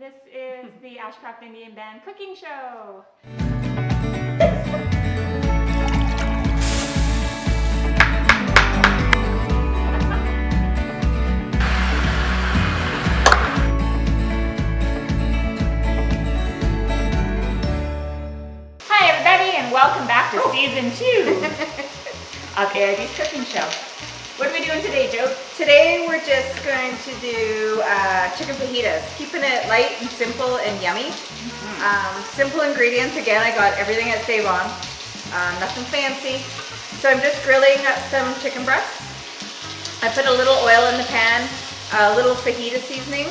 This is the Ashcroft Band Cooking Show. Hi everybody and welcome back to season 2 of AIB's Cooking Show. What are we doing today, Joe? Today we're just going to do chicken fajitas, keeping it light and simple and yummy. Simple ingredients. Again, I got everything at Save On. Nothing fancy. So I'm just grilling up some chicken breasts. I put a little oil in the pan, a little fajita seasoning,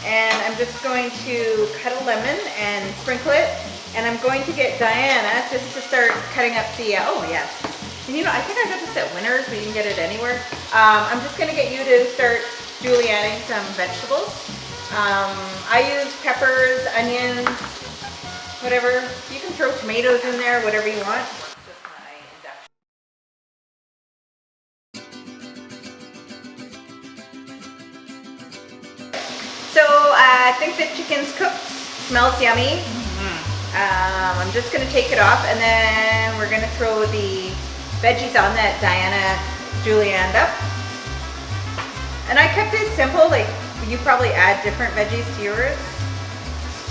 and I'm just going to cut a lemon and sprinkle it. And I'm going to get Diana just to start cutting up the, oh yes. And you know, I think I got this at Winners, but you can get it anywhere. I'm just gonna get you to start julienning some vegetables. I use peppers, onions, whatever. You can throw tomatoes in there, whatever you want. So I think the chicken's cooked, smells yummy. I'm just gonna take it off and then we're gonna throw the veggies on that Diana julienned up. And I kept it simple, like you probably add different veggies to yours.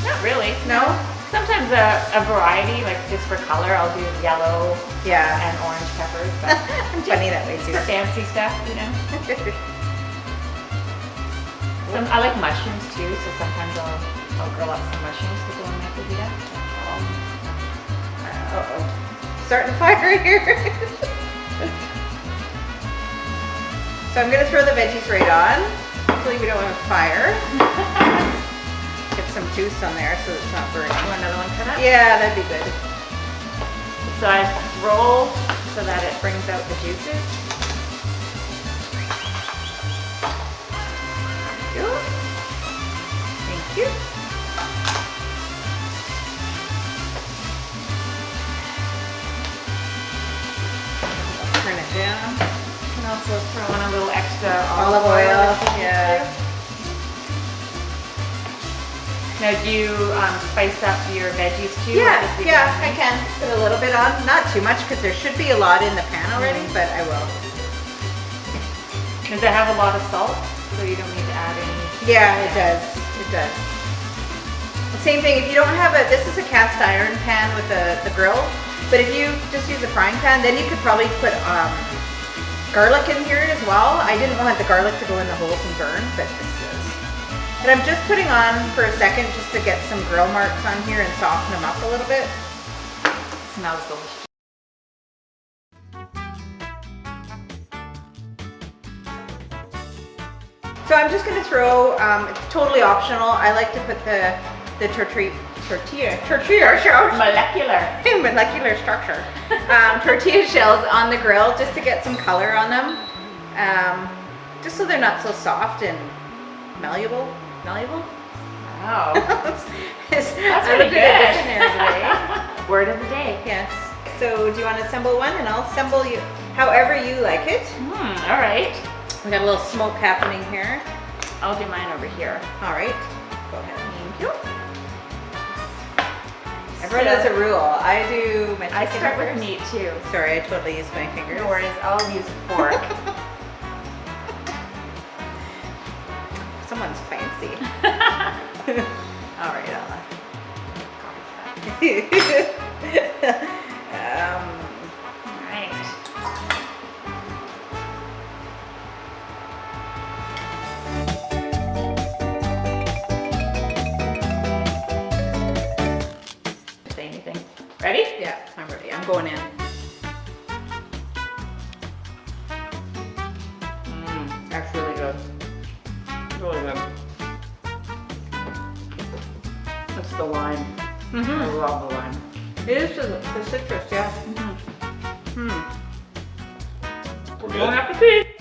Not really. No? Sometimes a variety, like just for color, I'll do yellow and orange peppers. But I'm funny that way too. For fancy stuff, you know. I like mushrooms too, so sometimes I'll grill up some mushrooms to go in my fajita. Uh-oh. Starting a fire here. So I'm going to throw the veggies right on. Hopefully we don't have fire. Get some juice on there so it's not burning. Want another one cut up? Yeah, that'd be good. So I roll so that it brings out the juices. There you go. Thank you. Turn it down. You can also throw in a little extra Olive oil. Yeah. Now do you spice up your veggies too? Yeah, I can. Put a little bit on. Not too much because there should be a lot in the pan already, but I will. Does it have a lot of salt? So you don't need to add any? Yeah, it does. It does. Same thing, if you don't have this is a cast iron pan with the grill. But if you just use a frying pan, then you could probably put garlic in here as well. I didn't want the garlic to go in the holes and burn, but this does. But I'm just putting on for a second just to get some grill marks on here and soften them up a little bit. Smells delicious. So I'm just going to throw, it's totally optional. I like to put the tortilla molecular structure tortilla shells on the grill just to get some color on them, just so they're not so soft and malleable. Wow. That's really good. Word of the day. Yes. So do you want to assemble one, and I'll assemble you however you like it. All right. We got a little smoke happening here. I'll do mine over here. All right. Go ahead. Thank you. Everyone has a rule. I do my chicken I start with first. meat too. Sorry, I totally used my fingers. No worries, I'll use a fork. Someone's fancy. All right, Ella. All right. Say anything. Ready? Yeah, I'm ready. I'm going in. That's really good. Really good. That's the lime. I love the lime. It is the citrus, yeah. Bon appetit!